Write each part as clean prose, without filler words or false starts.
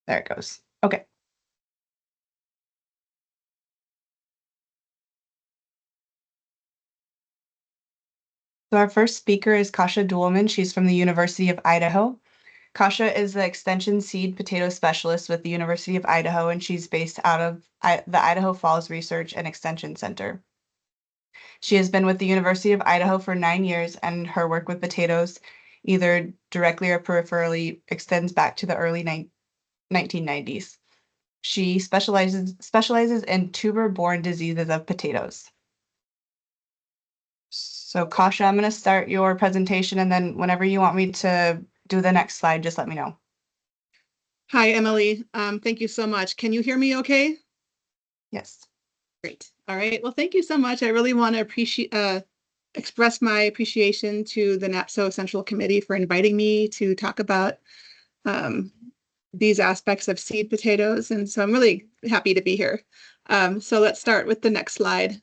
There it goes. Okay. So our first speaker is Kasia Duellman. She's from the University of Idaho. Kasia is the Extension Seed Potato Specialist with the University of Idaho, and she's based out of the Idaho Falls Research and Extension Center. She has been with the University of Idaho for 9 years, and her work with potatoes, either directly or peripherally, extends back to the early 1990s. She specializes in tuber-borne diseases of potatoes. So Kasia, I'm going to start your presentation, and then whenever you want me to do the next slide, just let me know. Hi, Emily. Thank you so much. Can you hear me okay? Yes. Great. All right. Well, thank you so much. I really want to express my appreciation to the NAPSO Central Committee for inviting me to talk about these aspects of seed potatoes. And so I'm really happy to be here. So let's start with the next slide.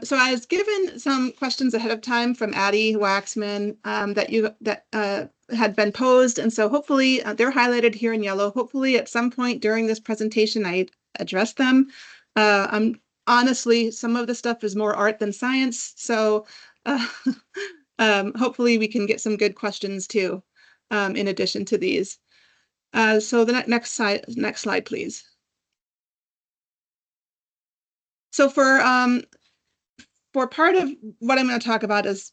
So I was given some questions ahead of time from Addie Waxman that had been posed, and so hopefully they're highlighted here in yellow. Hopefully at some point during this presentation I address them. Honestly, some of the stuff is more art than science, so hopefully we can get some good questions too, in addition to these. So the next slide, please. So for part of what I'm going to talk about is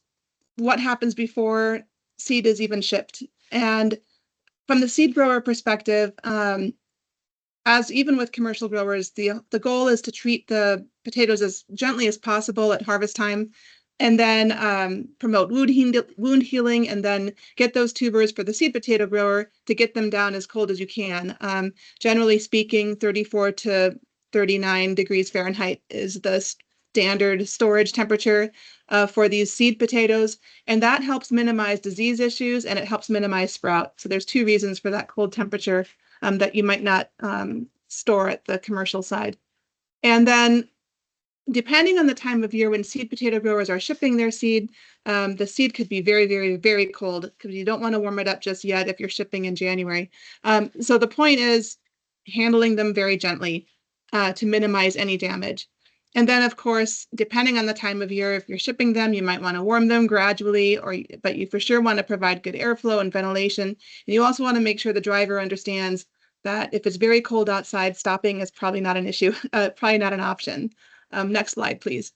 what happens before seed is even shipped. And from the seed grower perspective, as even with commercial growers, the goal is to treat the potatoes as gently as possible at harvest time, and then promote wound healing, and then get those tubers for the seed potato grower to get them down as cold as you can. Generally speaking, 34 to 39 degrees Fahrenheit is the standard storage temperature for these seed potatoes, and that helps minimize disease issues and it helps minimize sprout. So there's two reasons for that cold temperature that you might not store at the commercial side. And then depending on the time of year when seed potato growers are shipping their seed, the seed could be very, very, very cold because you don't want to warm it up just yet if you're shipping in January. So the point is handling them very gently to minimize any damage. And then, of course, depending on the time of year, if you're shipping them, you might want to warm them gradually, but you for sure want to provide good airflow and ventilation. And you also want to make sure the driver understands that if it's very cold outside, stopping is probably not an issue, probably not an option. Next slide, please.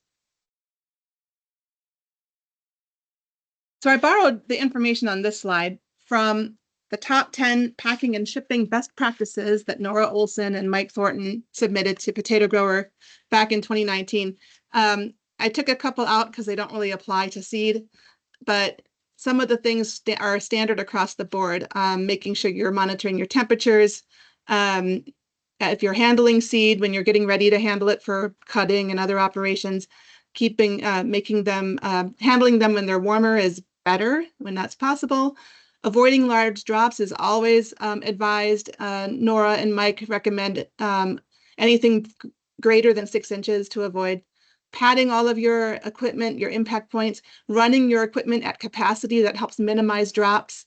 So I borrowed the information on this slide from the top 10 packing and shipping best practices that Nora Olson and Mike Thornton submitted to Potato Grower back in 2019. I took a couple out because they don't really apply to seed, but some of the things are standard across the board, making sure you're monitoring your temperatures. If you're handling seed, when you're getting ready to handle it for cutting and other operations, handling them when they're warmer is better when that's possible. Avoiding large drops is always advised. Nora and Mike recommend anything greater than 6 inches to avoid. Padding all of your equipment, your impact points, running your equipment at capacity that helps minimize drops.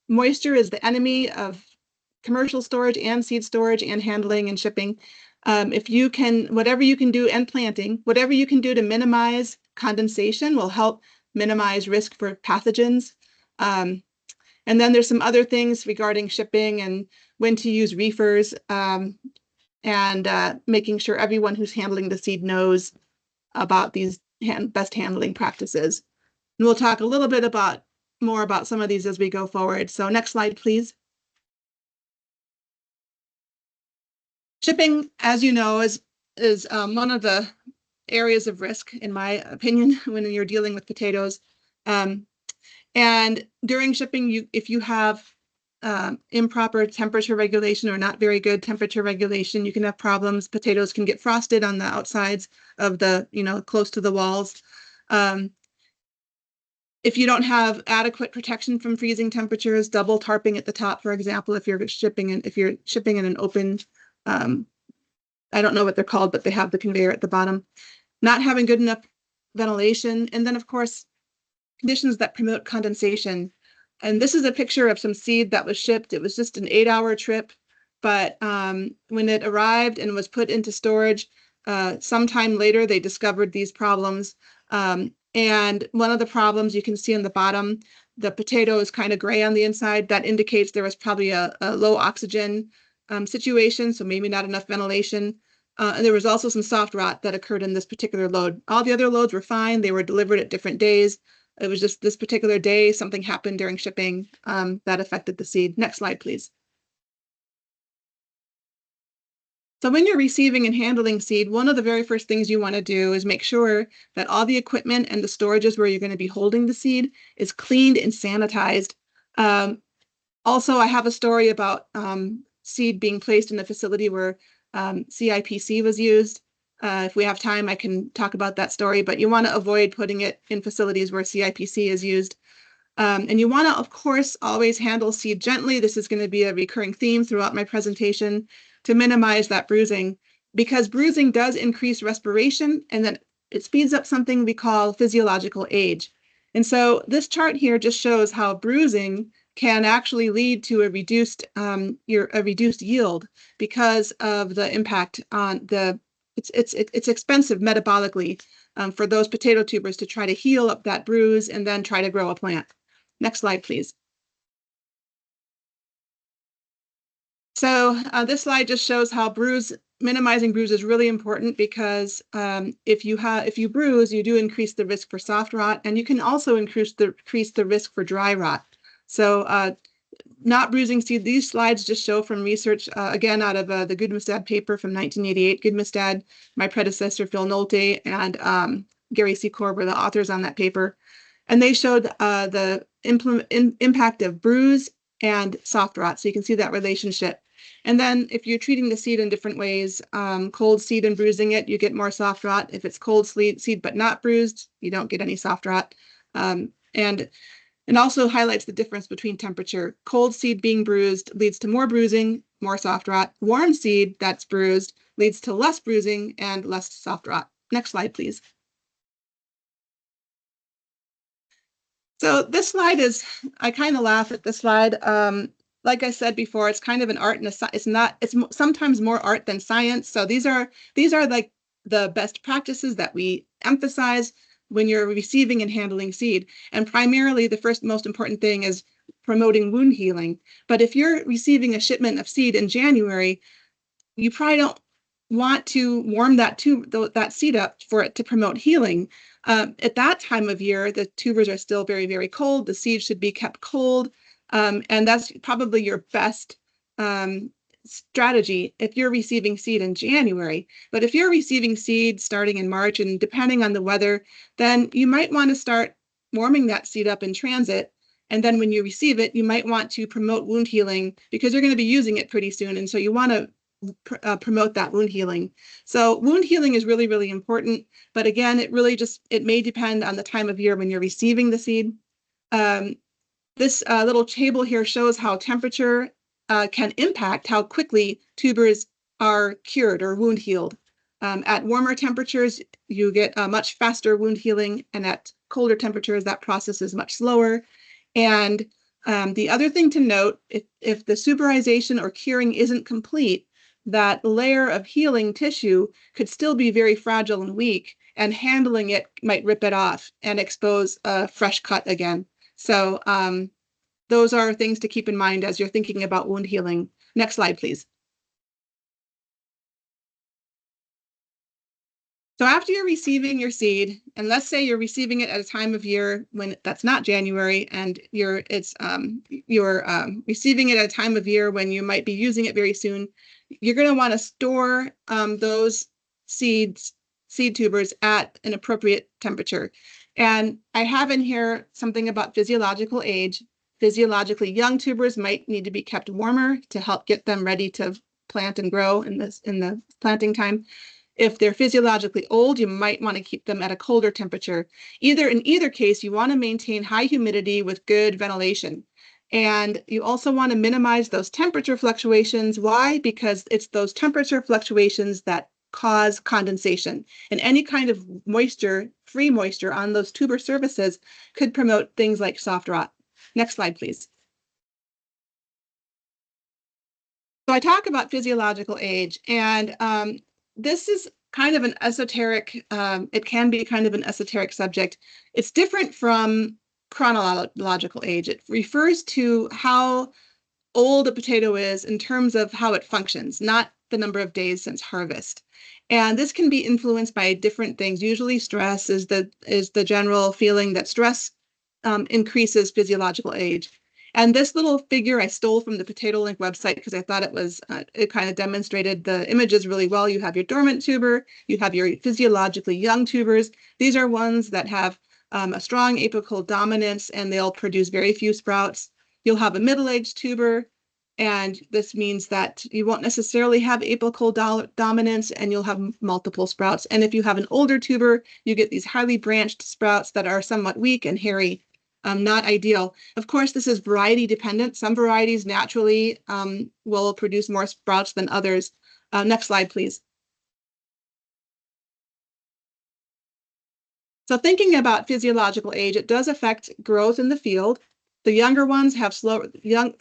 Moisture is the enemy of commercial storage and seed storage and handling and shipping. If you can, whatever you can do, and planting, whatever you can do to minimize condensation will help minimize risk for pathogens. And then there's some other things regarding shipping and when to use reefers, and making sure everyone who's handling the seed knows about these best handling practices. And we'll talk a little bit more about some of these as we go forward. So next slide, please. Shipping, as you know, is one of the areas of risk, in my opinion, when you're dealing with potatoes. And during shipping, if you have improper temperature regulation or not very good temperature regulation, you can have problems. Potatoes can get frosted on the outsides of the, close to the walls. If you don't have adequate protection from freezing temperatures, double tarping at the top, for example, if you're shipping in an open, I don't know what they're called, but they have the conveyor at the bottom. Not having good enough ventilation, and then of course, conditions that promote condensation. And this is a picture of some seed that was shipped. It was just an 8-hour trip, but when it arrived and was put into storage, sometime later they discovered these problems. And one of the problems you can see on the bottom, the potato is kind of gray on the inside. That indicates there was probably a low oxygen situation, so maybe not enough ventilation. And there was also some soft rot that occurred in this particular load. All the other loads were fine. They were delivered at different days. It was just this particular day, something happened during shipping that affected the seed. Next slide, please. So when you're receiving and handling seed, one of the very first things you want to do is make sure that all the equipment and the storages where you're going to be holding the seed is cleaned and sanitized. Also, I have a story about seed being placed in a facility where CIPC was used. If we have time, I can talk about that story, but you want to avoid putting it in facilities where CIPC is used. And you want to, of course, always handle seed gently. This is going to be a recurring theme throughout my presentation to minimize that bruising, because bruising does increase respiration, and then it speeds up something we call physiological age. And so this chart here just shows how bruising can actually lead to a reduced yield because of the impact on it's expensive metabolically for those potato tubers to try to heal up that bruise and then try to grow a plant. Next slide, please. So this slide just shows how minimizing bruise is really important, because if you bruise, you do increase the risk for soft rot, and you can also increase the risk for dry rot. So not bruising seed. These slides just show from research, again, out of the Gudmestad paper from 1988. Gudmestad, my predecessor, Phil Nolte, and Gary C. Korb were the authors on that paper. And they showed the impact of bruise and soft rot. So you can see that relationship. And then if you're treating the seed in different ways, cold seed and bruising it, you get more soft rot. If it's cold seed but not bruised, you don't get any soft rot. And it also highlights the difference between temperature. Cold seed being bruised leads to more bruising, more soft rot. Warm seed that's bruised leads to less bruising and less soft rot. Next slide, please. So this slide I kind of laugh at this slide. Like I said before, it's kind of an art, and it's sometimes more art than science. So these are like the best practices that we emphasize when you're receiving and handling seed. And primarily, the first most important thing is promoting wound healing. But if you're receiving a shipment of seed in January, you probably don't want to warm that seed up for it to promote healing. At that time of year, the tubers are still very, very cold. The seed should be kept cold. And that's probably your best strategy if you're receiving seed in January. But if you're receiving seed starting in March, and depending on the weather, then you might want to start warming that seed up in transit. And then when you receive it, you might want to promote wound healing, because you're going to be using it pretty soon. And so you want to promote that wound healing. So wound healing is really, really important. But again, it may depend on the time of year when you're receiving the seed. This little table here shows how temperature can impact how quickly tubers are cured or wound healed. At warmer temperatures, you get a much faster wound healing, and at colder temperatures, that process is much slower. And the other thing to note, if the suberization or curing isn't complete, that layer of healing tissue could still be very fragile and weak, and handling it might rip it off and expose a fresh cut again. So those are things to keep in mind as you're thinking about wound healing. Next slide, please. So after you're receiving your seed, and let's say you're receiving it at a time of year when that's not January, and you're receiving it at a time of year when you might be using it very soon, you're going to want to store those seed tubers at an appropriate temperature. And I have in here something about physiological age. Physiologically young tubers might need to be kept warmer to help get them ready to plant and grow in the planting time. If they're physiologically old, you might want to keep them at a colder temperature. In either case, you want to maintain high humidity with good ventilation. And you also want to minimize those temperature fluctuations. Why? Because it's those temperature fluctuations that cause condensation. And any kind of free moisture on those tuber surfaces could promote things like soft rot. Next slide, please. So I talk about physiological age, and this is kind of an esoteric, it can be kind of an esoteric subject. It's different from chronological age. It refers to how old a potato is in terms of how it functions, not the number of days since harvest. And this can be influenced by different things. Usually stress is the general feeling that stress increases physiological age. And this little figure I stole from the Potato Link website because I thought it kind of demonstrated the images really well. You have your dormant tuber, you have your physiologically young tubers. These are ones that have a strong apical dominance, and they'll produce very few sprouts. You'll have a middle-aged tuber, and this means that you won't necessarily have apical dominance, and you'll have multiple sprouts. And if you have an older tuber, you get these highly branched sprouts that are somewhat weak and hairy. Not ideal. Of course, this is variety dependent. Some varieties naturally will produce more sprouts than others. Next slide, please. So thinking about physiological age, it does affect growth in the field. The younger ones have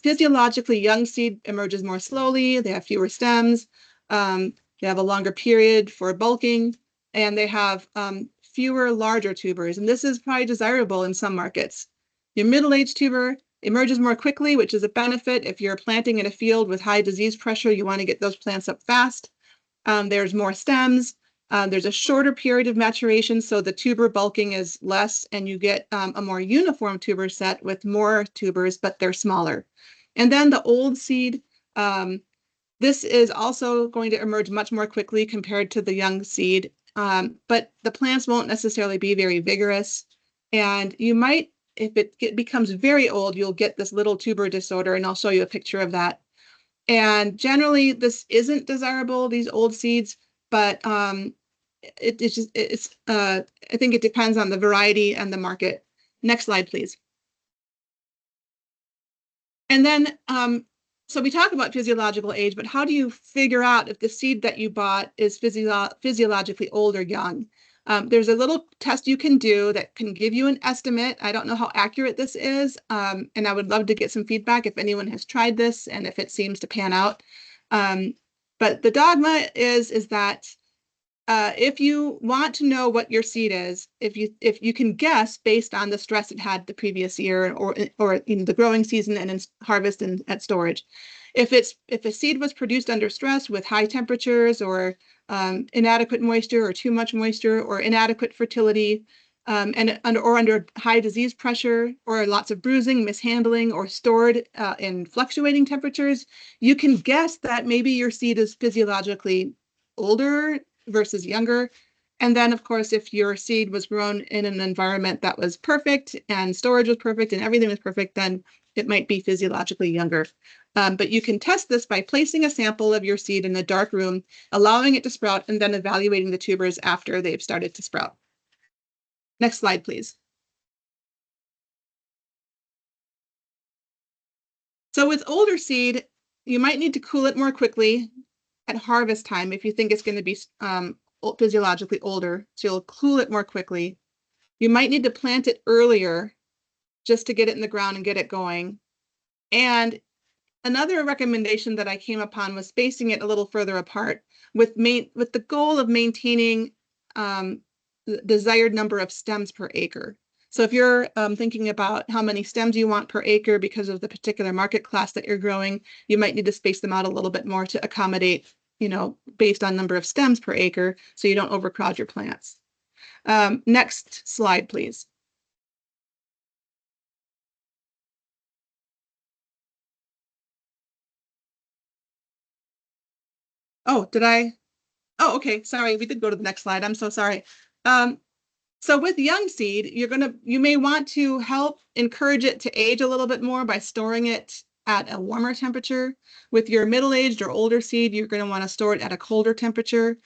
physiologically young seed emerges more slowly. They have fewer stems. They have a longer period for bulking, and they have fewer larger tubers. And this is probably desirable in some markets. Your middle-aged tuber emerges more quickly, which is a benefit. If you're planting in a field with high disease pressure, you want to get those plants up fast. There's more stems. There's a shorter period of maturation, so the tuber bulking is less, and you get a more uniform tuber set with more tubers, but they're smaller. And then the old seed, this is also going to emerge much more quickly compared to the young seed, but the plants won't necessarily be very vigorous. And you might, if it becomes very old, you'll get this little tuber disorder, and I'll show you a picture of that. And generally, this isn't desirable, these old seeds, but I think it depends on the variety and the market. Next slide, please. And then, so we talk about physiological age, but how do you figure out if the seed that you bought is physiologically old or young? There's a little test you can do that can give you an estimate. I don't know how accurate this is, and I would love to get some feedback if anyone has tried this and if it seems to pan out. But the dogma is that if you want to know what your seed is, if you can guess based on the stress it had the previous year or in the growing season and in harvest and at storage, if a seed was produced under stress with high temperatures or inadequate moisture or too much moisture or inadequate fertility, or under high disease pressure or lots of bruising, mishandling, or stored in fluctuating temperatures, you can guess that maybe your seed is physiologically older versus younger. And then, of course, if your seed was grown in an environment that was perfect and storage was perfect and everything was perfect, then it might be physiologically younger. But you can test this by placing a sample of your seed in a dark room, allowing it to sprout, and then evaluating the tubers after they've started to sprout. Next slide, please. So with older seed, you might need to cool it more quickly at harvest time if you think it's going to be physiologically older. So you'll cool it more quickly. You might need to plant it earlier just to get it in the ground and get it going. And another recommendation that I came upon was spacing it a little further apart with the goal of maintaining the desired number of stems per acre. So if you're thinking about how many stems you want per acre because of the particular market class that you're growing, you might need to space them out a little bit more to accommodate, based on number of stems per acre, so you don't overcrowd your plants. Next slide, please. Oh, did I? Oh, okay. Sorry, we did go to the next slide. I'm so sorry. So with young seed, you may want to help encourage it to age a little bit more by storing it at a warmer temperature. With your middle-aged or older seed, you're going to want to store it at a colder temperature.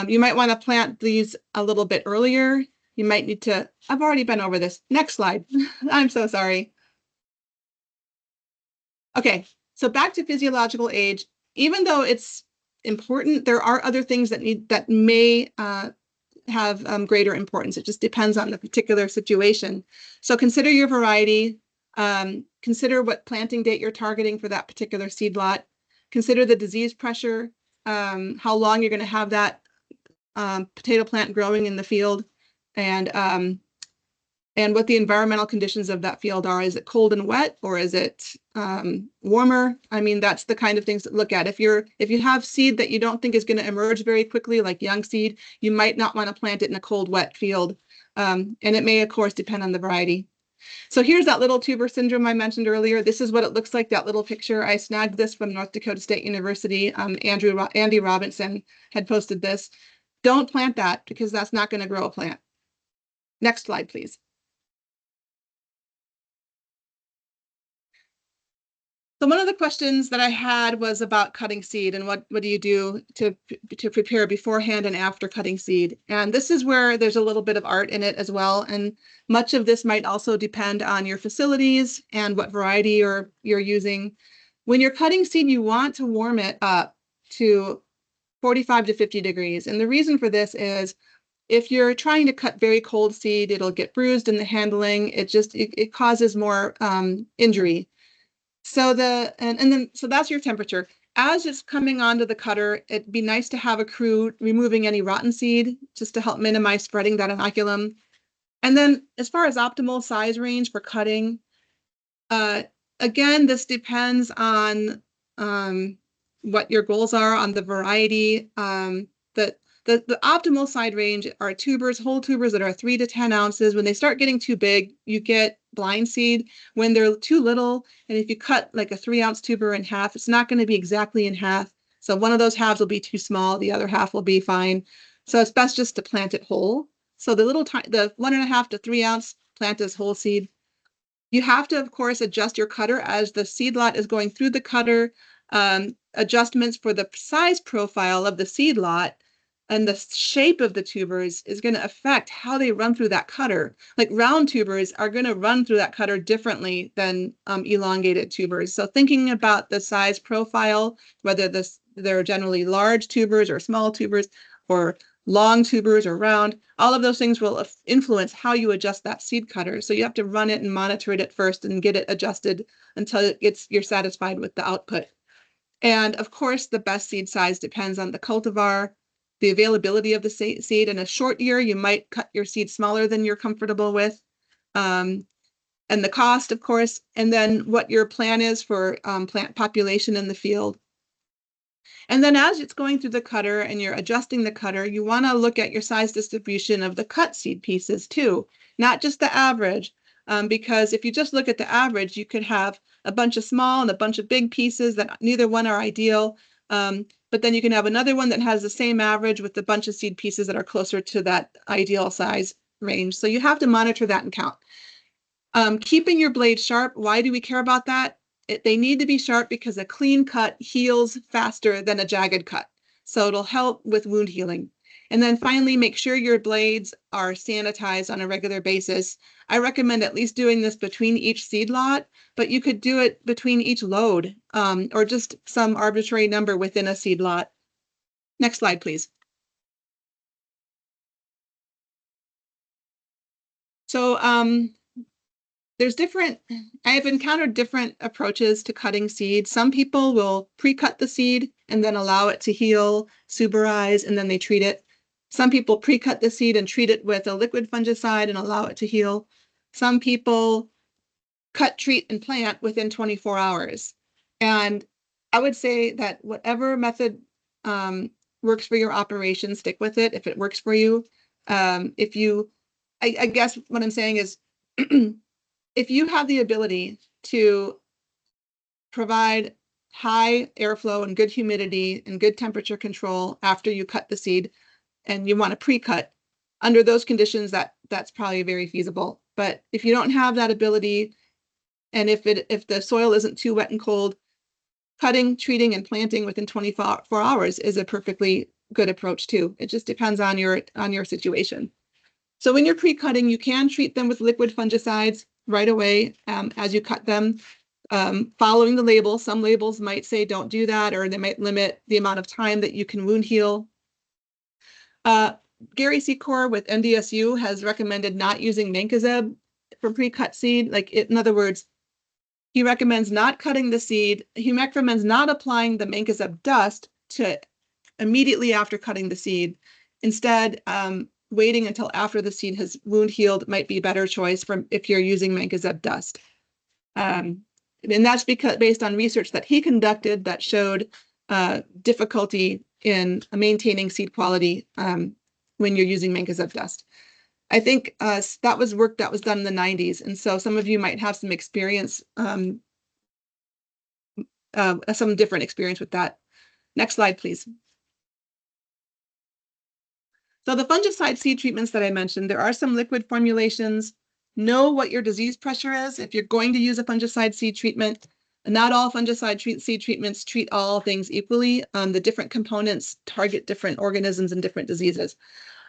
You might want to plant these a little bit earlier. You might need to, I've already been over this. Next slide. I'm so sorry. Okay, so back to physiological age. Even though it's important, there are other things that may have greater importance. It just depends on the particular situation. So consider your variety. Consider what planting date you're targeting for that particular seed lot. Consider the disease pressure, how long you're going to have that potato plant growing in the field, and what the environmental conditions of that field are. Is it cold and wet, or is it warmer? I mean, that's the kind of things to look at. If you have seed that you don't think is going to emerge very quickly, like young seed, you might not want to plant it in a cold, wet field. And it may, of course, depend on the variety. So here's that little tuber syndrome I mentioned earlier. This is what it looks like, that little picture. I snagged this from North Dakota State University. Andy Robinson had posted this. Don't plant that, because that's not going to grow a plant. Next slide, please. So one of the questions that I had was about cutting seed, and what do you do to prepare beforehand and after cutting seed? And this is where there's a little bit of art in it as well. And much of this might also depend on your facilities and what variety you're using. When you're cutting seed, you want to warm it up to 45 to 50 degrees. And the reason for this is, if you're trying to cut very cold seed, it'll get bruised in the handling. It causes more injury. So so that's your temperature. As it's coming onto the cutter, it'd be nice to have a crew removing any rotten seed, just to help minimize spreading that inoculum. And then as far as optimal size range for cutting, again, this depends on what your goals are on the variety. The optimal side range are whole tubers that are 3 to 10 ounces. When they start getting too big, you get blind seed. When they're too little, and if you cut like a 3-ounce tuber in half, it's not going to be exactly in half. So one of those halves will be too small, the other half will be fine. So it's best just to plant it whole. So the 1.5 to 3 ounce, plant as whole seed. You have to, of course, adjust your cutter as the seed lot is going through the cutter. Adjustments for the size profile of the seed lot and the shape of the tubers is going to affect how they run through that cutter. Like round tubers are going to run through that cutter differently than elongated tubers. So thinking about the size profile, whether they're generally large tubers or small tubers, or long tubers or round, all of those things will influence how you adjust that seed cutter. So you have to run it and monitor it at first and get it adjusted until you're satisfied with the output. And of course, the best seed size depends on the cultivar, the availability of the seed. In a short year, you might cut your seed smaller than you're comfortable with, and the cost, of course, and then what your plan is for plant population in the field. And then as it's going through the cutter and you're adjusting the cutter, you want to look at your size distribution of the cut seed pieces too, not just the average, because if you just look at the average, you could have a bunch of small and a bunch of big pieces that neither one are ideal. But then you can have another one that has the same average with a bunch of seed pieces that are closer to that ideal size range. So you have to monitor that and count. Keeping your blade sharp. Why do we care about that? They need to be sharp because a clean cut heals faster than a jagged cut. So it'll help with wound healing. And then finally, make sure your blades are sanitized on a regular basis. I recommend at least doing this between each seed lot, but you could do it between each load, or just some arbitrary number within a seed lot. Next slide, please. So I have encountered different approaches to cutting seed. Some people will pre-cut the seed and then allow it to heal, suberize, and then they treat it. Some people pre-cut the seed and treat it with a liquid fungicide and allow it to heal. Some people cut, treat, and plant within 24 hours. And I would say that whatever method works for your operation, stick with it if it works for you. I guess what I'm saying is, if you have the ability to provide high airflow and good humidity and good temperature control after you cut the seed, and you want to pre-cut, under those conditions, that's probably very feasible. But if you don't have that ability, and if the soil isn't too wet and cold, cutting, treating, and planting within 24 hours is a perfectly good approach too. It just depends on your situation. So when you're pre-cutting, you can treat them with liquid fungicides right away as you cut them, following the label. Some labels might say don't do that, or they might limit the amount of time that you can wound heal. Gary Secor with NDSU has recommended not using mancozeb for pre-cut seed. In other words, He recommends not cutting the seed. He recommends not applying the mancozeb dust to immediately after cutting the seed. Instead, waiting until after the seed has wound healed might be a better choice if you're using mancozeb dust. And that's based on research that he conducted that showed difficulty in maintaining seed quality when you're using mancozeb dust. I think that was work that was done in the 90s. And so some of you might have some experience, some different experience with that. Next slide, please. So the fungicide seed treatments that I mentioned, there are some liquid formulations. Know what your disease pressure is. If you're going to use a fungicide seed treatment, not all fungicide seed treatments treat all things equally. The different components target different organisms and different diseases.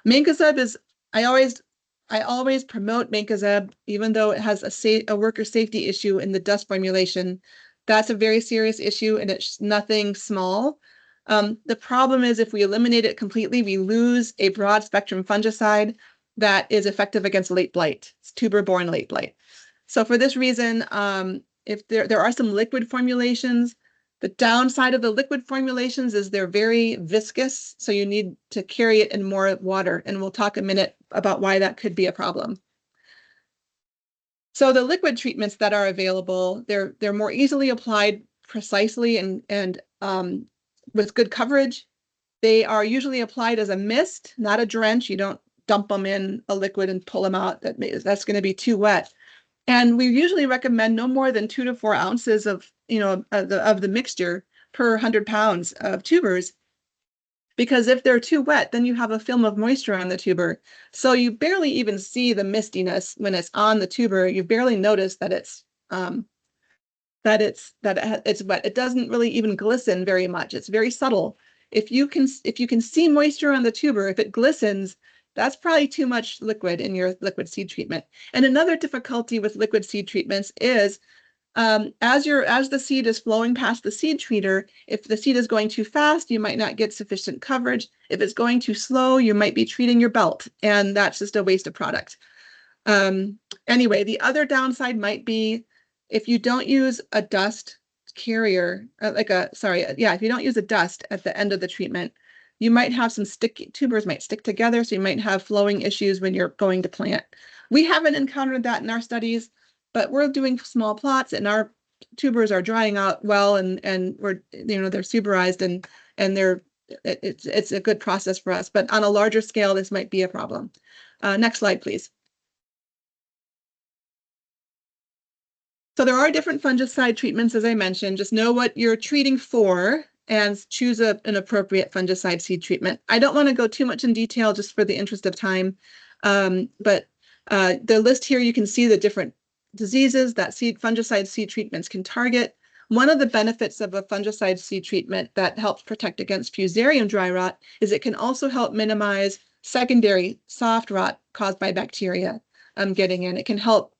Mancozeb is, I always promote mancozeb, even though it has a worker safety issue in the dust formulation. That's a very serious issue, and it's nothing small. The problem is if we eliminate it completely, we lose a broad spectrum fungicide that is effective against late blight. It's tuber-borne late blight. So for this reason, if there are some liquid formulations, the downside of the liquid formulations is they're very viscous, so you need to carry it in more water, and we'll talk a minute about why that could be a problem. So the liquid treatments that are available, they're more easily applied precisely and with good coverage. They are usually applied as a mist, not a drench. You don't dump them in a liquid and pull them out. That's going to be too wet. And we usually recommend no more than 2 to 4 ounces of the mixture per 100 pounds of tubers, because if they're too wet, then you have a film of moisture on the tuber. So you barely even see the mistiness when it's on the tuber. You barely notice that it's wet. It doesn't really even glisten very much. It's very subtle. If you can see moisture on the tuber, if it glistens, that's probably too much liquid in your liquid seed treatment. And another difficulty with liquid seed treatments is as the seed is flowing past the seed treater, if the seed is going too fast, you might not get sufficient coverage. If it's going too slow, you might be treating your belt, and that's just a waste of product. Anyway, the other downside might be if you don't use a dust carrier, if you don't use a dust at the end of the treatment, you might have some tubers might stick together, so you might have flowing issues when you're going to plant. We haven't encountered that in our studies, but we're doing small plots and our tubers are drying out well, and we're they're suberized and it's a good process for us. But on a larger scale, this might be a problem. Next slide, please. So there are different fungicide treatments, as I mentioned. Just know what you're treating for and choose an appropriate fungicide seed treatment. I don't want to go too much in detail just for the interest of time, but the list here, you can see the different diseases that fungicide seed treatments can target. One of the benefits of a fungicide seed treatment that helps protect against fusarium dry rot is it can also help minimize secondary soft rot caused by bacteria getting in. It can help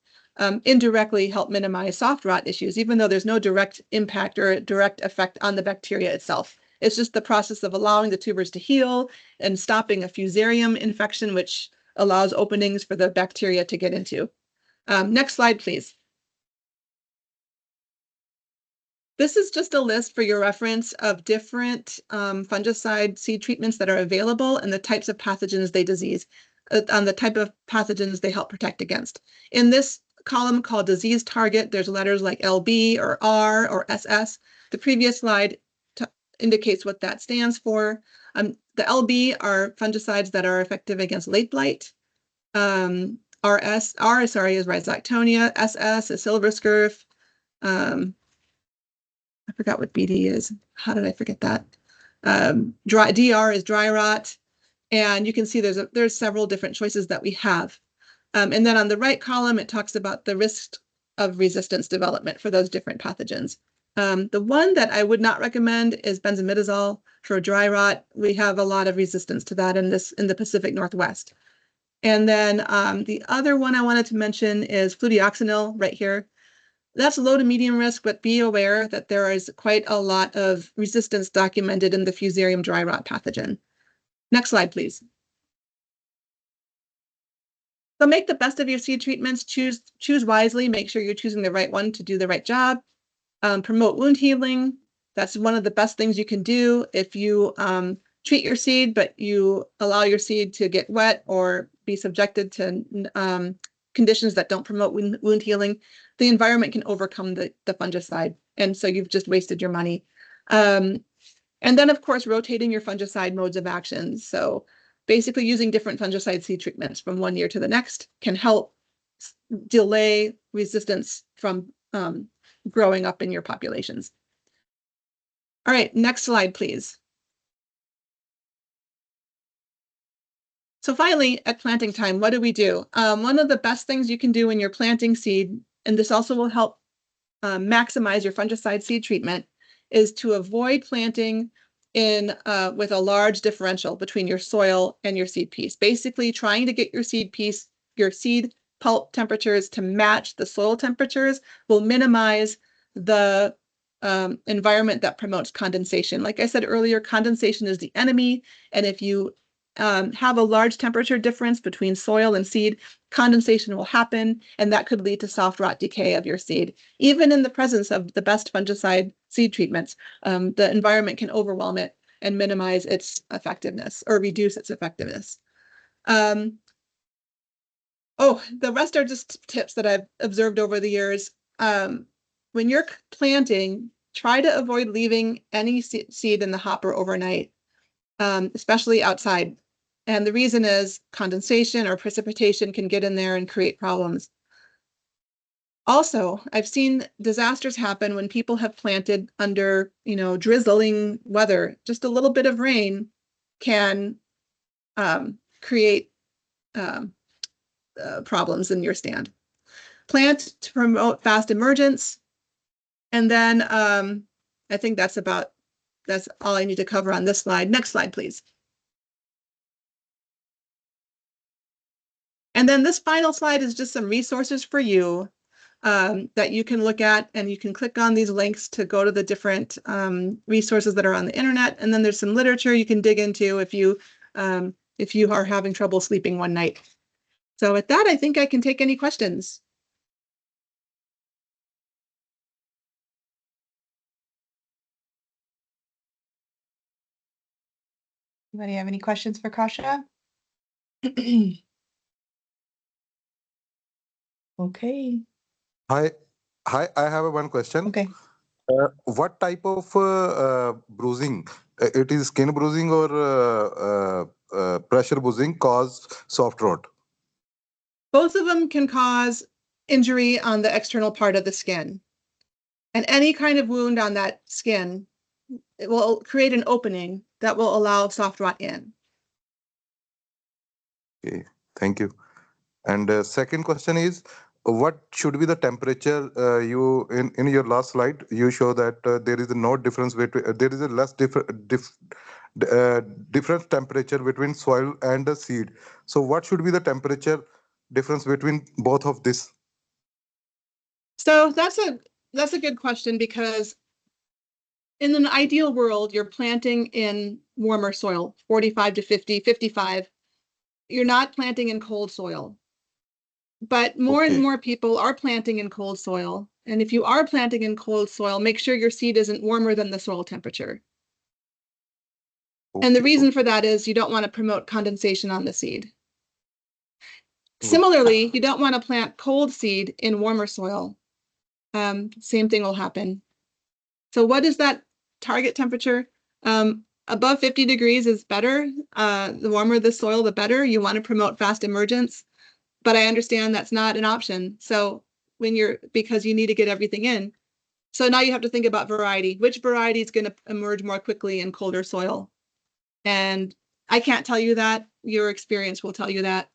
indirectly help minimize soft rot issues, even though there's no direct impact or direct effect on the bacteria itself. It's just the process of allowing the tubers to heal and stopping a fusarium infection, which allows openings for the bacteria to get into. Next slide, please. This is just a list for your reference of different fungicide seed treatments that are available and the types of pathogens they disease, on the type of pathogens they help protect against. In this column called disease target, there's letters like LB or R or SS. The previous slide indicates what that stands for. The LB are fungicides that are effective against late blight. R is Rhizoctonia. SS is silver scurf. I forgot what BD is. How did I forget that? DR is dry rot. And you can see there's several different choices that we have. And then on the right column, it talks about the risk of resistance development for those different pathogens. The one that I would not recommend is benzimidazole for dry rot. We have a lot of resistance to that in the Pacific Northwest. And then the other one I wanted to mention is fludioxonil right here. That's low to medium risk, but be aware that there is quite a lot of resistance documented in the fusarium dry rot pathogen. Next slide, please. So make the best of your seed treatments. Choose wisely. Make sure you're choosing the right one to do the right job. Promote wound healing. That's one of the best things you can do. If you treat your seed, but you allow your seed to get wet or be subjected to conditions that don't promote wound healing, the environment can overcome the fungicide. And so you've just wasted your money. And then, of course, rotating your fungicide modes of action. So basically using different fungicide seed treatments from one year to the next can help delay resistance from growing up in your populations. All right, next slide, please. So finally, at planting time, what do we do? One of the best things you can do when you're planting seed, and this also will help maximize your fungicide seed treatment, is to avoid planting in with a large differential between your soil and your seed piece. Basically, trying to get your seed pulp temperatures to match the soil temperatures will minimize the environment that promotes condensation. Like I said earlier, condensation is the enemy, and if you have a large temperature difference between soil and seed, condensation will happen, and that could lead to soft rot decay of your seed. Even in the presence of the best fungicide seed treatments, the environment can overwhelm it and minimize its effectiveness or reduce its effectiveness. The rest are just tips that I've observed over the years. When you're planting, try to avoid leaving any seed in the hopper overnight, especially outside. And the reason is condensation or precipitation can get in there and create problems. Also, I've seen disasters happen when people have planted under, drizzling weather. Just a little bit of rain can create problems in your stand. Plant to promote fast emergence. And then I think that's all I need to cover on this slide. Next slide, please. And then this final slide is just some resources for you that you can look at, and you can click on these links to go to the different resources that are on the internet. And then there's some literature you can dig into if you are having trouble sleeping one night. So with that, I think I can take any questions. Anybody have any questions for Kasia? Okay. Hi, I have one question. Okay. What type of bruising? It is skin bruising or pressure bruising cause soft rot? Both of them can cause injury on the external part of the skin. And any kind of wound on that skin, it will create an opening that will allow soft rot in. Okay, thank you. And second question is, what should be the temperature? You in your last slide, you show that there is no difference between there is a less different temperature between soil and the seed. So what should be the temperature difference between both of this? So that's a good question, because in an ideal world, you're planting in warmer soil, 45 to 50, 55. You're not planting in cold soil. But more and more people are planting in cold soil. And if you are planting in cold soil, make sure your seed isn't warmer than the soil temperature. And the reason for that is you don't want to promote condensation on the seed. Similarly, you don't want to plant cold seed in warmer soil. Same thing will happen. So what is that target temperature? Above 50 degrees is better. The warmer the soil, the better. You want to promote fast emergence, but I understand that's not an option. So because you need to get everything in. So now you have to think about variety. Which variety is going to emerge more quickly in colder soil? And I can't tell you that. Your experience will tell you that.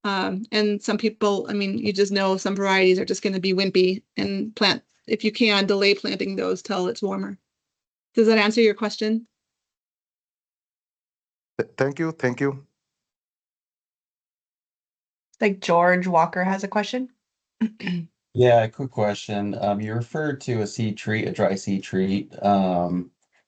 And some people, you just know some varieties are just going to be wimpy, and if you can, delay planting those till it's warmer. Does that answer your question? Thank you. Thank you. Like George Walker has a question. Yeah, quick question. You referred to a dry seed treat.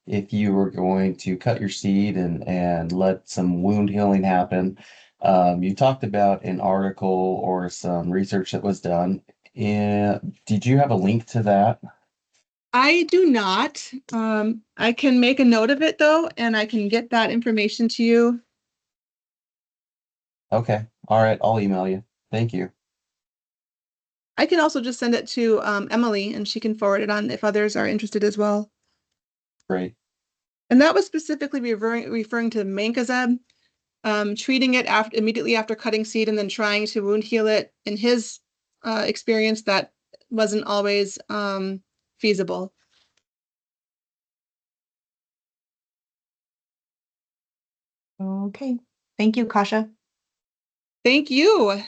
If you were going to cut your seed and let some wound healing happen, You talked about an article or some research that was done. Did you have a link to that? I do not. I can make a note of it though, and I can get that information to you. Okay. All right. I'll email you. Thank you. I can also just send it to Emily and she can forward it on if others are interested as well. Great. And that was specifically referring to mancozeb, treating it immediately after cutting seed and then trying to wound heal it. In his experience, that wasn't always feasible. Okay. Thank you, Kasia. Thank you.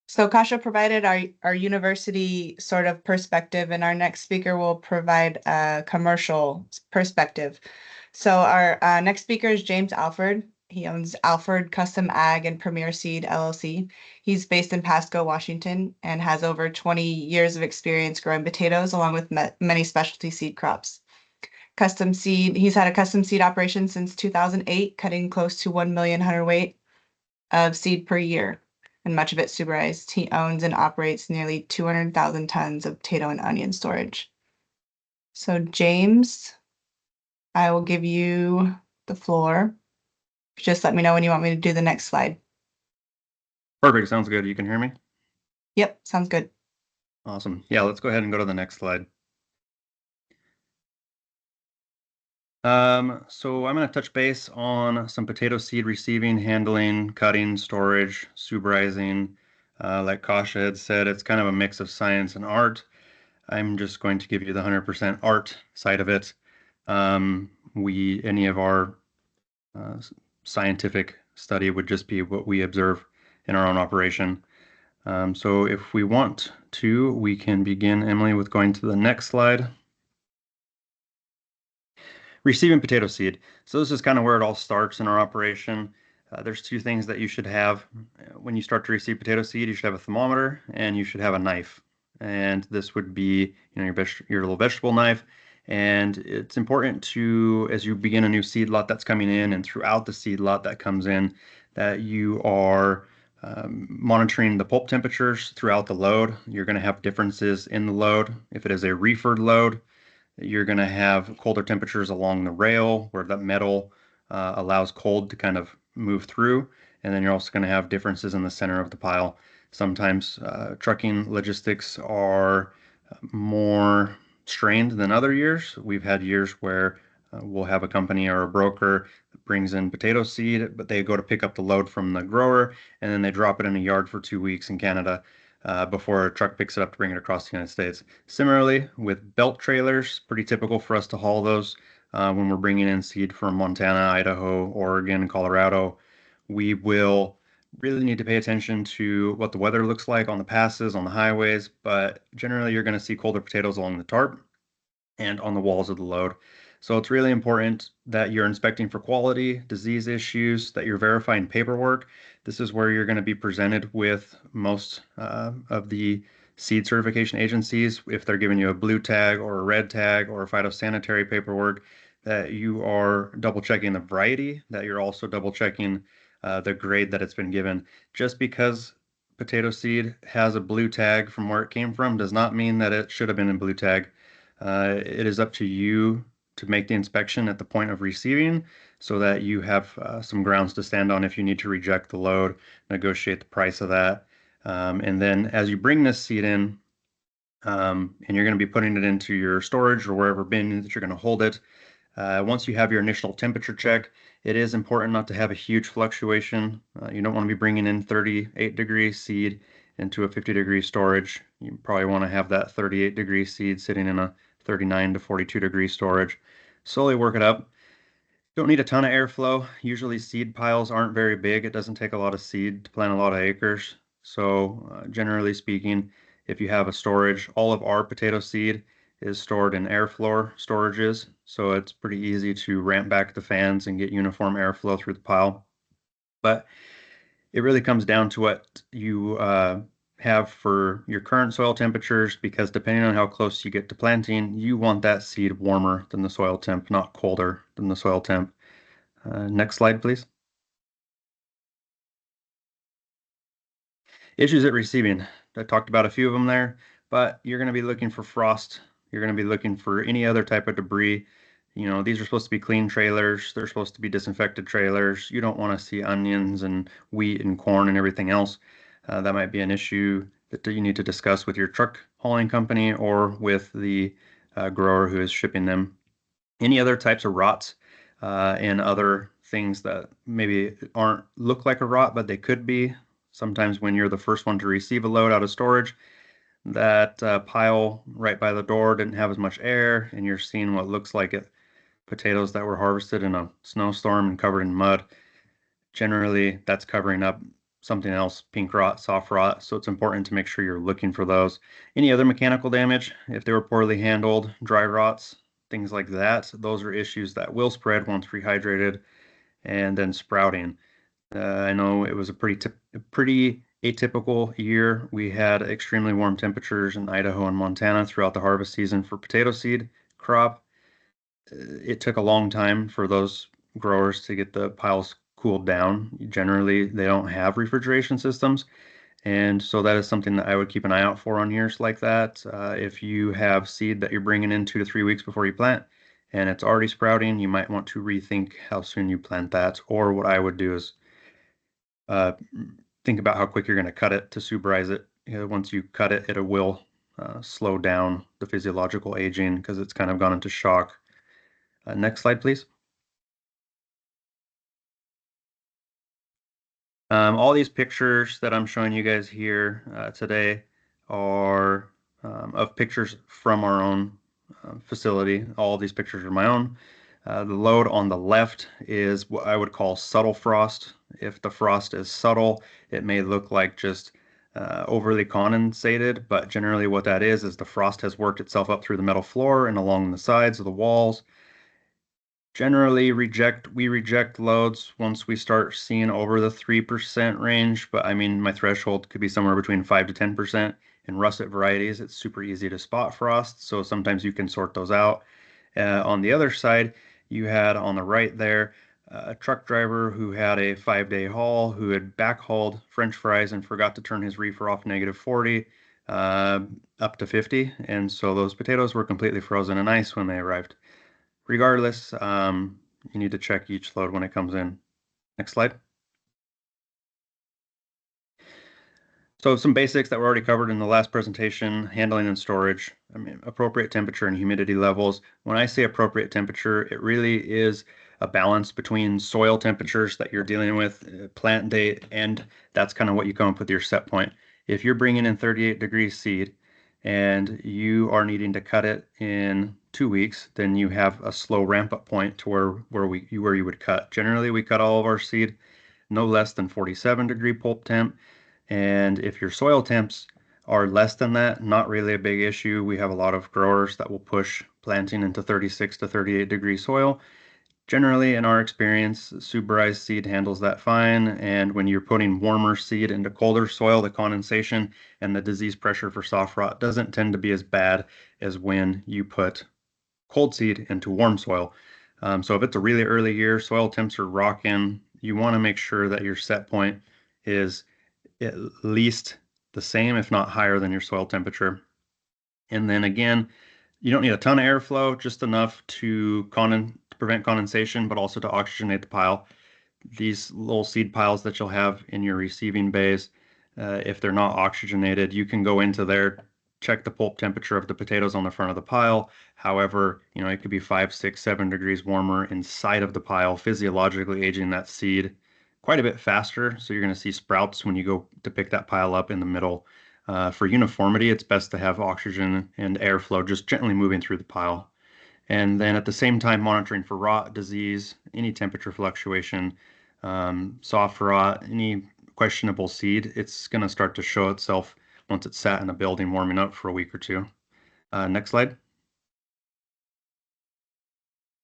So Kasia provided our university sort of perspective, and our next speaker will provide a commercial perspective. So our next speaker is James Alford. He owns Alford Custom Ag and Premier Seed LLC. He's based in Pasco, Washington, and has over 20 years of experience growing potatoes along with many specialty seed crops. He's had a custom seed operation since 2008, cutting close to 1 million hundredweight of seed per year, and much of it supervised. He owns and operates nearly 200,000 tons of potato and onion storage. So James, I will give you the floor. Just let me know when you want me to do the next slide. Perfect. Sounds good. You can hear me? Yep, sounds good. Awesome. Yeah, let's go ahead and go to the next slide. So I'm going to touch base on some potato seed receiving, handling, cutting, storage, supervising. Like Kasia had said, it's kind of a mix of science and art. I'm just going to give you the 100% art side of it. Any of our scientific study would just be what we observe in our own operation. So if we want to, we can begin, Emily, with going to the next slide. Receiving potato seed. So this is kind of where it all starts in our operation. There's two things that you should have when you start to receive potato seed. You should have a thermometer and you should have a knife. And this would be, your little vegetable knife. And it's important to, as you begin a new seed lot that's coming in and throughout the seed lot that comes in, that you are monitoring the pulp temperatures throughout the load. You're going to have differences in the load. If it is a reefered load, you're going to have colder temperatures along the rail where that metal allows cold to kind of move through. And then you're also going to have differences in the center of the pile. Sometimes trucking logistics are more strained than other years. We've had years where we'll have a company or a broker that brings in potato seed, but they go to pick up the load from the grower and then they drop it in a yard for 2 weeks in Canada. Before a truck picks it up to bring it across the United States. Similarly, with belt trailers, pretty typical for us to haul those when we're bringing in seed from Montana, Idaho, Oregon, Colorado. We will really need to pay attention to what the weather looks like on the passes, on the highways, but generally you're going to see colder potatoes along the tarp and on the walls of the load. So it's really important that you're inspecting for quality, disease issues, that you're verifying paperwork. This is where you're going to be presented with most of the seed certification agencies. If they're giving you a blue tag or a red tag or a phytosanitary paperwork, that you are double checking the variety, that you're also double checking the grade that it's been given. Just because potato seed has a blue tag from where it came from does not mean that it should have been a blue tag. It is up to you to make the inspection at the point of receiving so that you have some grounds to stand on if you need to reject the load, negotiate the price of that. And then as you bring this seed in, and you're going to be putting it into your storage or wherever bin that you're going to hold it, once you have your initial temperature check, it is important not to have a huge fluctuation. You don't want to be bringing in 38-degree seed into a 50-degree storage. You probably want to have that 38-degree seed sitting in a 39 to 42-degree storage. Slowly work it up. Don't need a ton of airflow. Usually seed piles aren't very big. It doesn't take a lot of seed to plant a lot of acres. So generally speaking, if you have a storage, all of our potato seed is stored in airflow storages. So it's pretty easy to ramp back the fans and get uniform airflow through the pile. But it really comes down to what you have for your current soil temperatures, because depending on how close you get to planting, you want that seed warmer than the soil temp, not colder than the soil temp. Next slide, please. Issues at receiving. I talked about a few of them there, but you're going to be looking for frost. You're going to be looking for any other type of debris. You know, these are supposed to be clean trailers. They're supposed to be disinfected trailers. You don't want to see onions and wheat and corn and everything else. That might be an issue that you need to discuss with your truck hauling company or with the grower who is shipping them. Any other types of rots and other things that maybe aren't look like a rot, but they could be. Sometimes when you're the first one to receive a load out of storage, that pile right by the door didn't have as much air, and you're seeing what looks like potatoes that were harvested in a snowstorm and covered in mud. Generally, that's covering up something else, pink rot, soft rot, so it's important to make sure you're looking for those. Any other mechanical damage, if they were poorly handled, dry rots, things like that, those are issues that will spread once rehydrated and then sprouting. I know it was a pretty atypical year. We had extremely warm temperatures in Idaho and Montana throughout the harvest season for potato seed crop. It took a long time for those growers to get the piles cooled down. Generally, they don't have refrigeration systems. And so that is something that I would keep an eye out for on years like that. If you have seed that you're bringing in 2 to 3 weeks before you plant and it's already sprouting, you might want to rethink how soon you plant that. Or what I would do is think about how quick you're going to cut it to suberize it. Once you cut it, it will slow down the physiological aging because it's kind of gone into shock. Next slide, please. All these pictures that I'm showing you guys here today are of pictures from our own facility. All these pictures are my own. The load on the left is what I would call subtle frost. If the frost is subtle, it may look like just overly condensated, but generally what that is the frost has worked itself up through the metal floor and along the sides of the walls. Generally we reject loads once we start seeing over the 3% range, but I mean, my threshold could be somewhere between 5 to 10%. In russet varieties, it's super easy to spot frost, so sometimes you can sort those out. On the other side, you had on the right there a truck driver who had a 5-day haul who had backhauled French fries and forgot to turn his reefer off -40 up to 50, and so those potatoes were completely frozen in ice when they arrived. Regardless, you need to check each load when it comes in. Next slide. So some basics that were already covered in the last presentation, handling and storage. I mean, appropriate temperature and humidity levels. When I say appropriate temperature, it really is a balance between soil temperatures that you're dealing with, plant date, and that's kind of what you come up with your set point. If you're bringing in 38 degrees seed and you are needing to cut it in 2 weeks, then you have a slow ramp up point to where you would cut. Generally, we cut all of our seed no less than 47-degree pulp temp. And if your soil temps are less than that, not really a big issue. We have a lot of growers that will push planting into 36 to 38-degree soil. Generally, in our experience, superized seed handles that fine. And when you're putting warmer seed into colder soil, the condensation and the disease pressure for soft rot doesn't tend to be as bad as when you put cold seed into warm soil. So if it's a really early year, soil temps are rocking, you want to make sure that your set point is at least the same, if not higher than your soil temperature. And then again, you don't need a ton of airflow, just enough to prevent condensation, but also to oxygenate the pile. These little seed piles that you'll have in your receiving bays, if they're not oxygenated, you can go into there, check the pulp temperature of the potatoes on the front of the pile. However, you know, it could be 5, 6, 7 degrees warmer inside of the pile, physiologically aging that seed quite a bit faster. So you're going to see sprouts when you go to pick that pile up in the middle. For uniformity, it's best to have oxygen and airflow just gently moving through the pile. And then at the same time, monitoring for rot, disease, any temperature fluctuation, soft rot, any questionable seed. It's going to start to show itself once it's sat in a building warming up for a week or two. Next slide.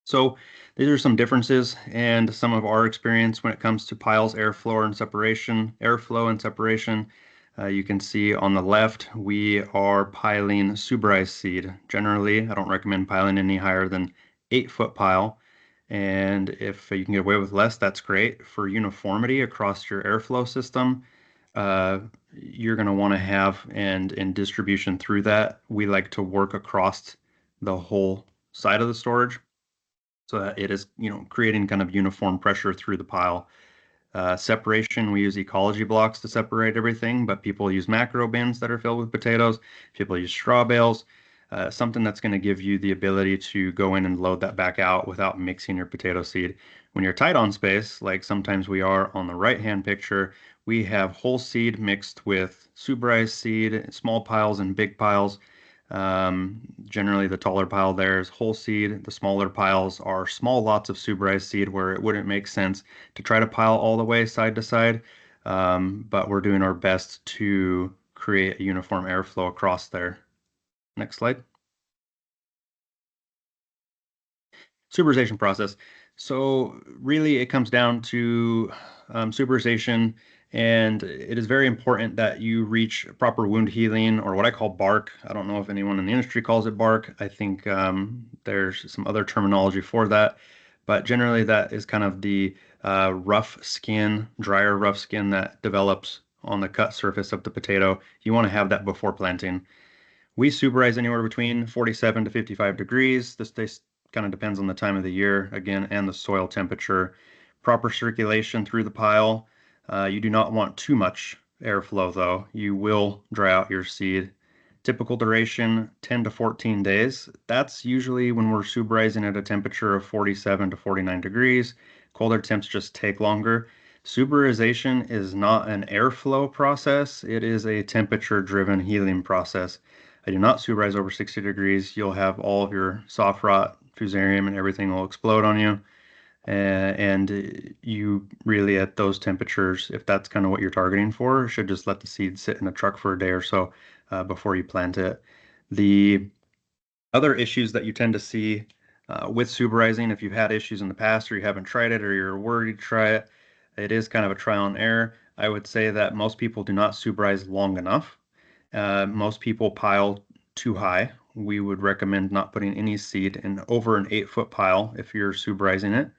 So these are some differences and some of our experience when it comes to piles, airflow and separation. You can see on the left, we are piling suberized seed. Generally, I don't recommend piling any higher than 8-foot pile. And if you can get away with less, that's great. For uniformity across your airflow system, you're going to want to have, and in distribution through that, we like to work across the whole side of the storage so that it is, creating kind of uniform pressure through the pile. Separation, we use ecology blocks to separate everything, but people use macro bins that are filled with potatoes. People use straw bales, something that's going to give you the ability to go in and load that back out without mixing your potato seed. When you're tight on space, like sometimes we are on the right-hand picture, we have whole seed mixed with suberized seed, small piles and big piles. Generally, the taller pile there is whole seed. The smaller piles are small lots of suberized seed where it wouldn't make sense to try to pile all the way side to side. But we're doing our best to create a uniform airflow across there. Next slide. Suberization process. So really it comes down to suberization, and it is very important that you reach proper wound healing, or what I call bark. I don't know if anyone in the industry calls it bark. I think there's some other terminology for that, but generally that is kind of the rough skin, drier rough skin that develops on the cut surface of the potato. You want to have that before planting. We suberize anywhere between 47 to 55 degrees. This kind of depends on the time of the year, again, and the soil temperature. Proper circulation through the pile. You do not want too much airflow, though. You will dry out your seed. Typical duration, 10 to 14 days. That's usually when we're suberizing at a temperature of 47 to 49 degrees. Colder temps just take longer. Suberization is not an airflow process. It is a temperature-driven healing process. I do not suberize over 60 degrees. You'll have all of your soft rot, fusarium, and everything will explode on you. And you really, at those temperatures, if that's kind of what you're targeting for, should just let the seed sit in a truck for a day or so before you plant it. The other issues that you tend to see with suberizing, if you've had issues in the past or you haven't tried it or you're worried to try it, it is kind of a trial and error. I would say that most people do not suberize long enough. Most people pile too high. We would recommend not putting any seed in over an 8-foot pile if you're suberizing it.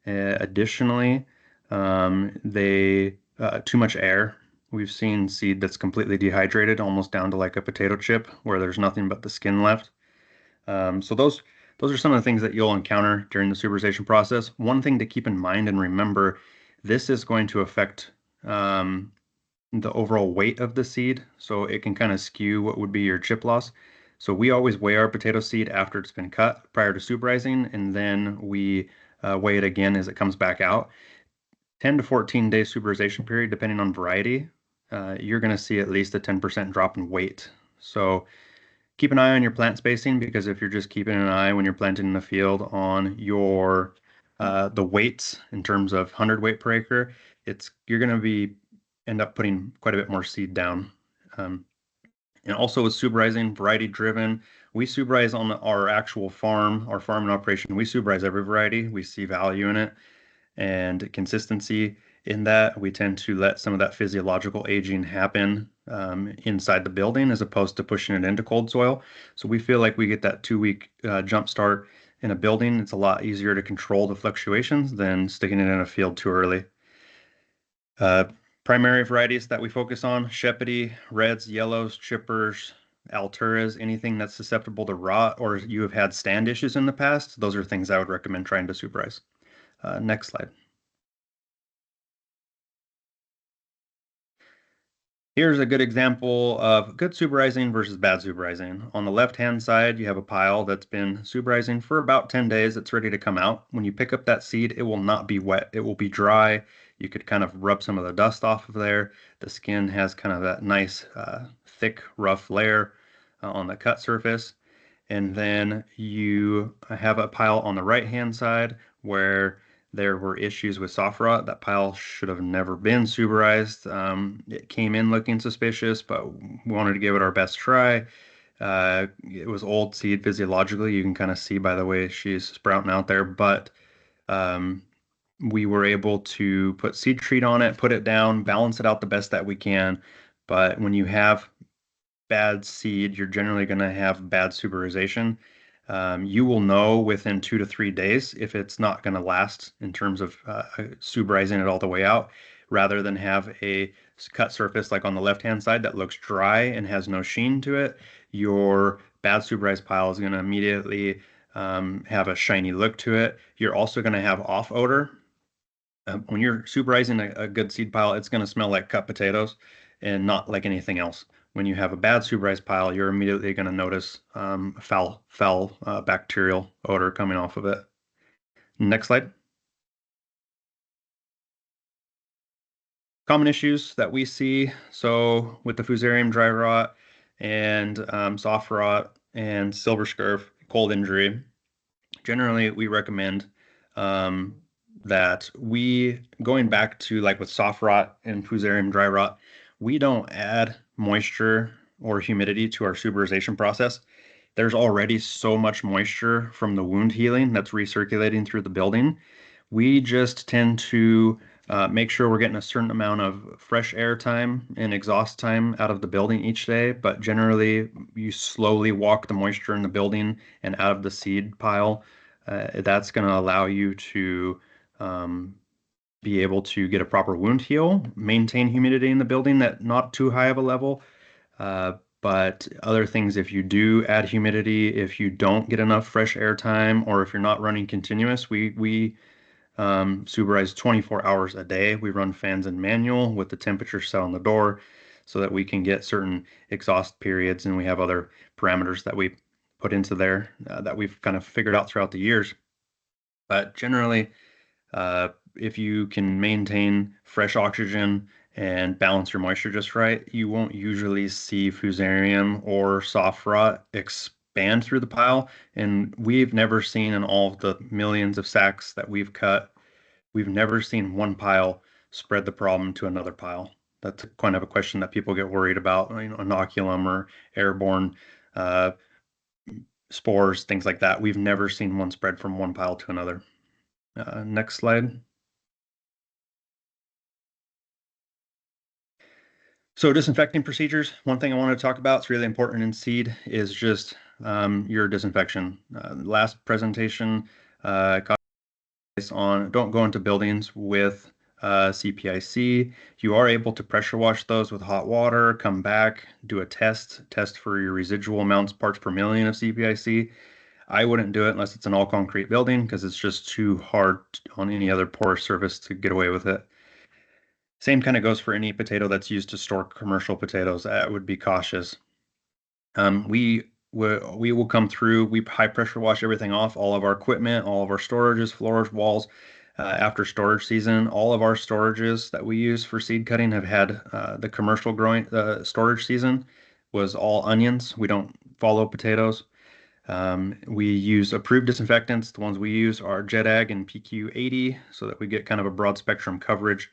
Additionally, too much air. We've seen seed that's completely dehydrated, almost down to like a potato chip, where there's nothing but the skin left. So those are some of the things that you'll encounter during the suberization process. One thing to keep in mind and remember, this is going to affect the overall weight of the seed, so it can kind of skew what would be your chip loss. So we always weigh our potato seed after it's been cut prior to suberizing, and then we weigh it again as it comes back out. 10 to 14 day suberization period, depending on variety, you're going to see at least a 10% drop in weight. So keep an eye on your plant spacing, because if you're just keeping an eye when you're planting in the field on your the weights in terms of hundredweight per acre, you're going to end up putting quite a bit more seed down. And also with suberizing, variety driven, we suberize on our actual farm, our farming operation. We suberize every variety. We see value in it and consistency in that. We tend to let some of that physiological aging happen inside the building as opposed to pushing it into cold soil. So we feel like we get that 2-week jump start in a building. It's a lot easier to control the fluctuations than sticking it in a field too early. Primary varieties that we focus on: Shepherdie, reds, yellows, chippers, Alturas, anything that's susceptible to rot or you have had stand issues in the past. Those are things I would recommend trying to suberize. Next slide. Here's a good example of good suberizing versus bad suberizing. On the left-hand side, you have a pile that's been suberizing for about 10 days. It's ready to come out. When you pick up that seed, it will not be wet. It will be dry. You could kind of rub some of the dust off of there. The skin has kind of that nice, thick, rough layer on the cut surface. And then you have a pile on the right-hand side where there were issues with soft rot. That pile should have never been suberized. It came in looking suspicious, but we wanted to give it our best try. It was old seed physiologically. You can kind of see by the way she's sprouting out there, but we were able to put seed treat on it, put it down, balance it out the best that we can. But when you have bad seed, you're generally going to have bad suberization. You will know within 2 to 3 days if it's not going to last in terms of suberizing it all the way out. rather than have a cut surface like on the left-hand side that looks dry and has no sheen to it. Your bad supervised pile is going to immediately have a shiny look to it. You're also going to have off odor. When you're supervising a good seed pile, it's going to smell like cut potatoes and not like anything else. When you have a bad supervised pile, you're immediately going to notice foul bacterial odor coming off of it. Next slide. Common issues that we see. So with the Fusarium dry rot and soft rot and silver scurf, cold injury, generally we recommend that going back to like with soft rot and Fusarium dry rot, we don't add moisture or humidity to our superization process. There's already so much moisture from the wound healing that's recirculating through the building. We just tend to make sure we're getting a certain amount of fresh air time and exhaust time out of the building each day, but generally you slowly walk the moisture in the building and out of the seed pile. That's going to allow you to be able to get a proper wound heal, maintain humidity in the building at not too high of a level. But other things, if you do add humidity, if you don't get enough fresh air time, or if you're not running continuous, we superize 24 hours a day. We run fans in manual with the temperature set on the door so that we can get certain exhaust periods, and we have other parameters that we put into there that we've kind of figured out throughout the years. But generally, if you can maintain fresh oxygen and balance your moisture just right, you won't usually see Fusarium or soft rot expand through the pile. And we've never seen, in all of the millions of sacks that we've cut, we've never seen one pile spread the problem to another pile. That's kind of a question that people get worried about, inoculum or airborne spores, things like that. We've never seen one spread from one pile to another. Next slide. So disinfecting procedures, one thing I want to talk about, it's really important in seed, is just your disinfection. Last presentation got on don't go into buildings with CPIC. You are able to pressure wash those with hot water, come back, do a test for your residual amounts, parts per million of CPIC. I wouldn't do it unless it's an all concrete building because it's just too hard on any other porous surface to get away with it. Same kind of goes for any potato that's used to store commercial potatoes. I would be cautious. We will come through, we high pressure wash everything off, all of our equipment, all of our storages, floors, walls. After storage season, all of our storages that we use for seed cutting have had the commercial growing storage season was all onions. We don't follow potatoes. We use approved disinfectants. The ones we use are Jet Ag and PQ80 so that we get kind of a broad spectrum coverage.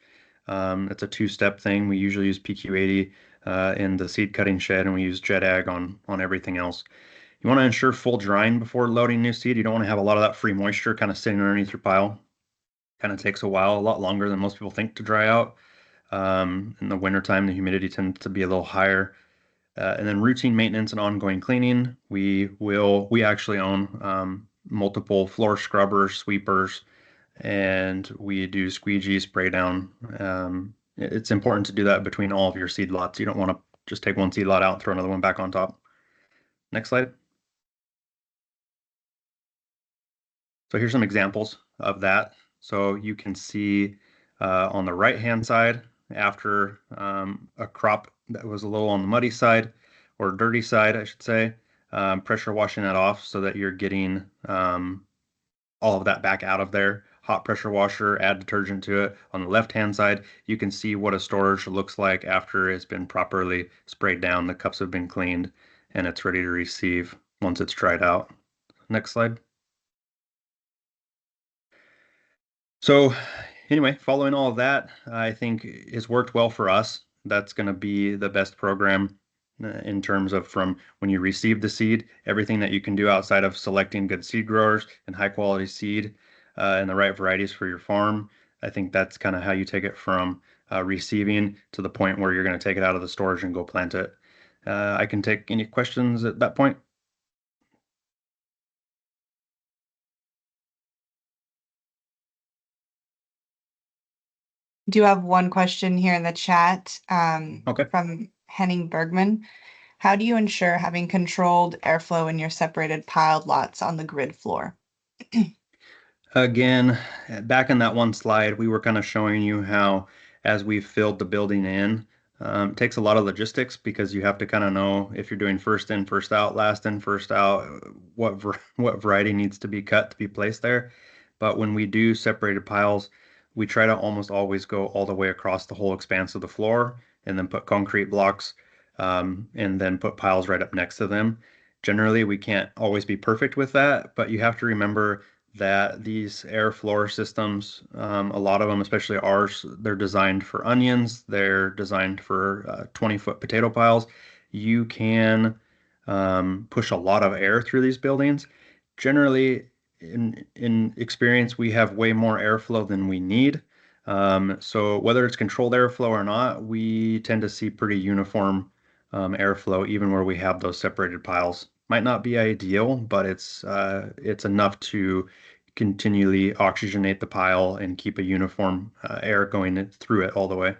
It's a two-step thing. We usually use PQ80 in the seed cutting shed, and we use Jet Ag on everything else. You want to ensure full drying before loading new seed. You don't want to have a lot of that free moisture kind of sitting underneath your pile. Kind of takes a while, a lot longer than most people think to dry out. In the wintertime, the humidity tends to be a little higher. And then routine maintenance and ongoing cleaning. We actually own multiple floor scrubbers, sweepers, and we do squeegee, spray down. It's important to do that between all of your seed lots. You don't want to just take one seed lot out and throw another one back on top. Next slide. So here's some examples of that. So you can see on the right-hand side, after a crop that was a little on the muddy side or dirty side, I should say, pressure washing that off so that you're getting all of that back out of there. Hot pressure washer, add detergent to it. On the left-hand side, you can see what a storage looks like after it's been properly sprayed down. The cups have been cleaned and it's ready to receive once it's dried out. Next slide. So anyway, following all of that, I think has worked well for us. That's going to be the best program in terms of from when you receive the seed, everything that you can do outside of selecting good seed growers and high quality seed and the right varieties for your farm. I think that's kind of how you take it from receiving to the point where you're going to take it out of the storage and go plant it. I can take any questions at that point. do have one question here in the chat Okay. from Henning Bergman. How do you ensure having controlled airflow in your separated piled lots on the grid floor? Again, back in that one slide, we were kind of showing you how, as we filled the building in, it takes a lot of logistics because you have to kind of know if you're doing first in, first out, last in, first out, what variety needs to be cut to be placed there. But when we do separated piles, we try to almost always go all the way across the whole expanse of the floor and then put concrete blocks and then put piles right up next to them. Generally, we can't always be perfect with that, but you have to remember that these air floor systems, a lot of them, especially ours, they're designed for onions. They're designed for 20-foot potato piles. You can push a lot of air through these buildings. Generally, in experience, we have way more airflow than we need. So whether it's controlled airflow or not, we tend to see pretty uniform airflow even where we have those separated piles. Might not be ideal, but it's enough to continually oxygenate the pile and keep a uniform air going through it all the way.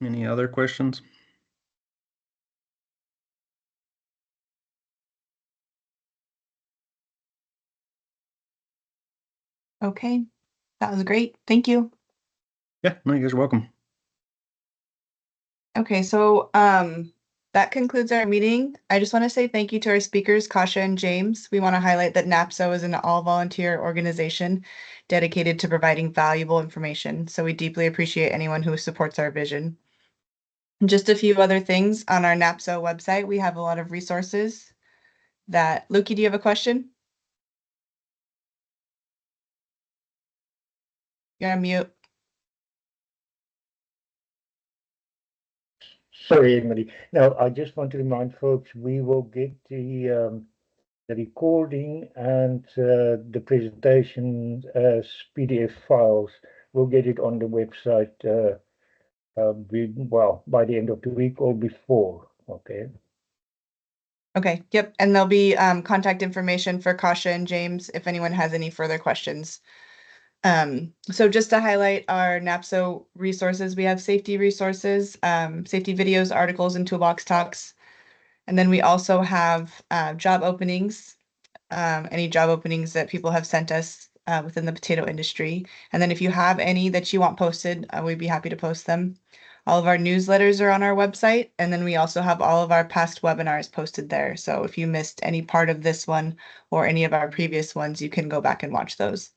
Any other questions? Okay, that was great. Thank you. Yeah, no, you guys are welcome. Okay, so that concludes our meeting. I just want to say thank you to our speakers, Kasia and James. We want to highlight that NAPSO is an all-volunteer organization dedicated to providing valuable information. So we deeply appreciate anyone who supports our vision. Just a few other things on our NAPSO website. We have a lot of resources that, Lukey, do you have a question? You're on mute. Sorry, Emily. No, I just want to remind folks, we will get the recording and the presentation as PDF files. We'll get it on the website by the end of the week or before. Okay. Okay, yep. And there'll be contact information for Kasia and James if anyone has any further questions. So just to highlight our NAPSO resources, we have safety resources, safety videos, articles, and toolbox talks. And then we also have job openings, any job openings that people have sent us within the potato industry. And then if you have any that you want posted, we'd be happy to post them. All of our newsletters are on our website, and then we also have all of our past webinars posted there. So if you missed any part of this one or any of our previous ones, you can go back and watch those.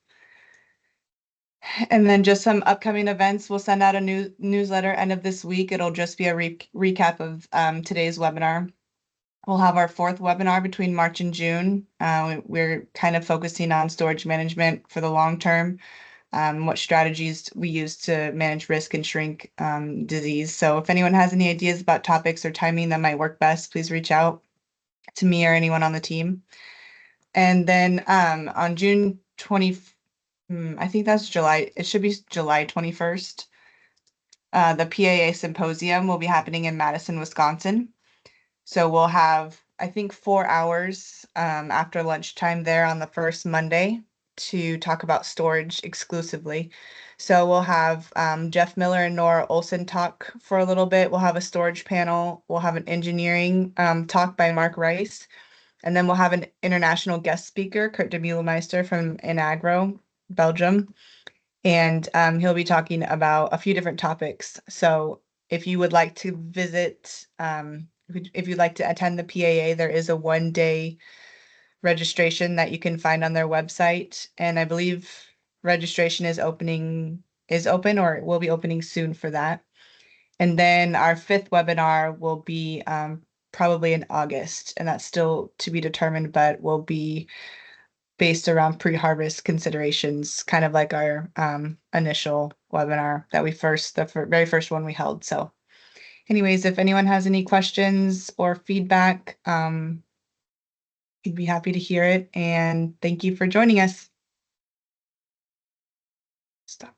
And then just some upcoming events. We'll send out a new newsletter end of this week. It'll just be a recap of today's webinar. We'll have our 4th webinar between March and June. We're kind of focusing on storage management for the long term, what strategies we use to manage risk and shrink disease. So if anyone has any ideas about topics or timing that might work best, please reach out to me or anyone on the team. And then on June 20th, I think that's July. It should be July 21st. The PAA symposium will be happening in Madison, Wisconsin. So we'll have, I think, 4 hours after lunchtime there on the first Monday to talk about storage exclusively. So we'll have Jeff Miller and Nora Olson talk for a little bit. We'll have a storage panel. We'll have an engineering talk by Mark Rice. And then we'll have an international guest speaker, Kurt de Mulemeister from Inagro, Belgium. And he'll be talking about a few different topics. So if you would like to visit, if you'd like to attend the PAA, there is a 1-day registration that you can find on their website. And I believe registration is open or will be opening soon for that. And then our 5th webinar will be probably in August, and that's still to be determined, but will be based around pre-harvest considerations, kind of like our initial webinar that the very first one we held. So anyways, if anyone has any questions or feedback, we'd be happy to hear it. And thank you for joining us. Stop.